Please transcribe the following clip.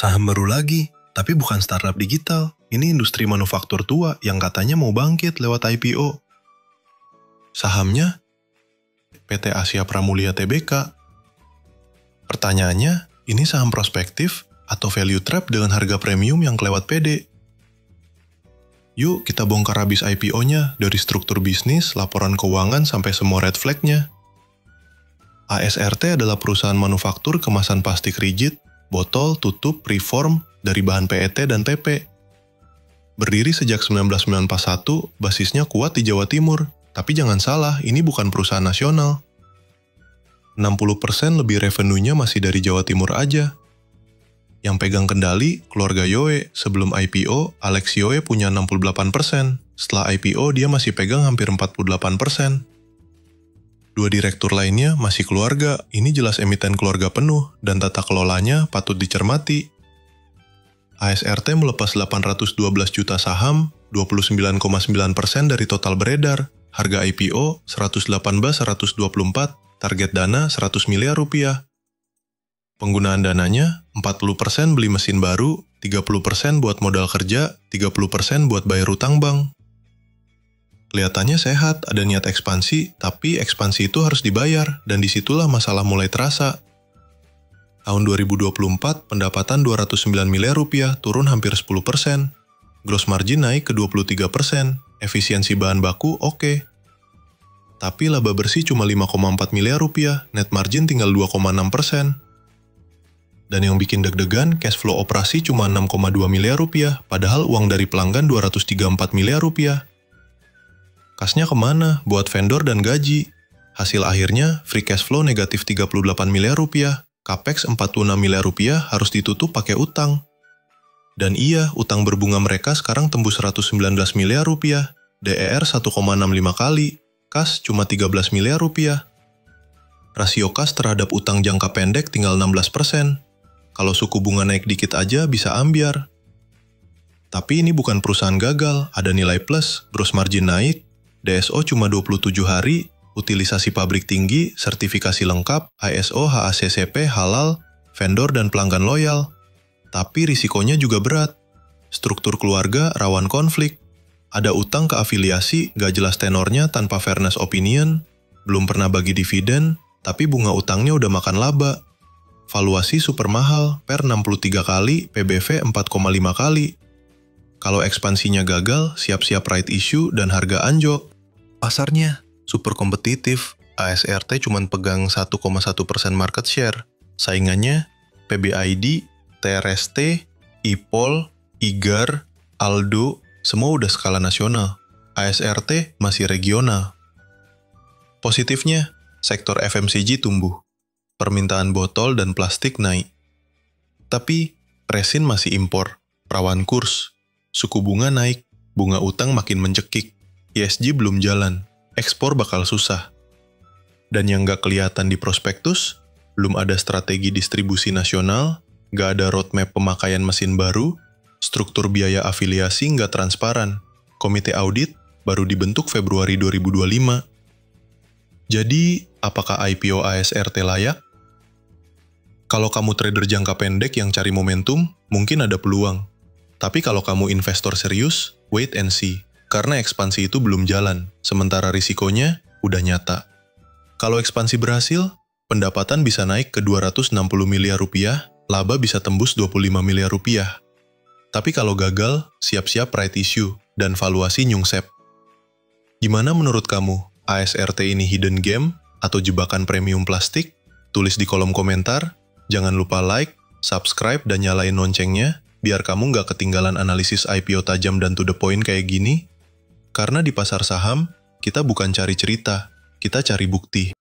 Saham baru lagi, tapi bukan startup digital. Ini industri manufaktur tua yang katanya mau bangkit lewat IPO. Sahamnya PT Asia Pramulia Tbk. Pertanyaannya, ini saham prospektif atau value trap dengan harga premium yang kelewat pede? Yuk kita bongkar habis IPO-nya dari struktur bisnis, laporan keuangan sampai semua red flag-nya. ASRT adalah perusahaan manufaktur kemasan plastik rigid, botol, tutup, preform dari bahan PET dan PP. Berdiri sejak 1991, basisnya kuat di Jawa Timur. Tapi jangan salah, ini bukan perusahaan nasional. 60% lebih revenue-nya masih dari Jawa Timur aja. Yang pegang kendali, keluarga Yoe. Sebelum IPO, Alex Yoe punya 68%. Setelah IPO, dia masih pegang hampir 48%. Dua direktur lainnya masih keluarga. Ini jelas emiten keluarga penuh, dan tata kelolanya patut dicermati. ASRT melepas 812 juta saham, 29,9% dari total beredar. Harga IPO 118-124, target dana 100 miliar rupiah. Penggunaan dananya 40% beli mesin baru, 30% buat modal kerja, 30% buat bayar utang bank. Kelihatannya sehat, ada niat ekspansi, tapi ekspansi itu harus dibayar, dan disitulah masalah mulai terasa. Tahun 2024, pendapatan 209 miliar rupiah, turun hampir 10%. Gross margin naik ke 23%, efisiensi bahan baku oke. Tapi laba bersih cuma 5,4 miliar rupiah, net margin tinggal 2,6%. Dan yang bikin deg-degan, cash flow operasi cuma 6,2 miliar rupiah, padahal uang dari pelanggan 234 miliar rupiah. Kasnya kemana? Buat vendor dan gaji. Hasil akhirnya, free cash flow negatif 38 miliar rupiah, capex 46 miliar rupiah harus ditutup pakai utang. Dan iya, utang berbunga mereka sekarang tembus 119 miliar rupiah, DER 1,65 kali, kas cuma 13 miliar rupiah. Rasio kas terhadap utang jangka pendek tinggal 16%. Kalau suku bunga naik dikit aja bisa ambyar. Tapi ini bukan perusahaan gagal, ada nilai plus, gross margin naik, DSO cuma 27 hari, utilisasi pabrik tinggi, sertifikasi lengkap, ISO, HACCP, halal, vendor dan pelanggan loyal. Tapi risikonya juga berat. Struktur keluarga rawan konflik. Ada utang ke afiliasi, gak jelas tenornya tanpa fairness opinion, belum pernah bagi dividen, tapi bunga utangnya udah makan laba. Valuasi super mahal, per 63 kali, PBV 4,5 kali. Kalau ekspansinya gagal, siap-siap right issue dan harga anjlok. Pasarnya super kompetitif, ASRT cuma pegang 1,1% market share. Saingannya PBID, TRST, IPOL, IGAR, Aldo, semua udah skala nasional. ASRT masih regional. Positifnya, sektor FMCG tumbuh. Permintaan botol dan plastik naik. Tapi, resin masih impor, rawan kurs. Suku bunga naik, bunga utang makin mencekik. ESG belum jalan, ekspor bakal susah. Dan yang gak kelihatan di prospektus, belum ada strategi distribusi nasional, gak ada roadmap pemakaian mesin baru, struktur biaya afiliasi nggak transparan, komite audit baru dibentuk Februari 2025. Jadi, apakah IPO ASRT layak? Kalau kamu trader jangka pendek yang cari momentum, mungkin ada peluang. Tapi kalau kamu investor serius, wait and see, karena ekspansi itu belum jalan, sementara risikonya udah nyata. Kalau ekspansi berhasil, pendapatan bisa naik ke 260 miliar rupiah, laba bisa tembus 25 miliar rupiah. Tapi kalau gagal, siap-siap right issue dan valuasi nyungsep. Gimana menurut kamu? ASRT ini hidden game atau jebakan premium plastik? Tulis di kolom komentar. Jangan lupa like, subscribe, dan nyalain loncengnya biar kamu nggak ketinggalan analisis IPO tajam dan to the point kayak gini. Karena di pasar saham, kita bukan cari cerita, kita cari bukti.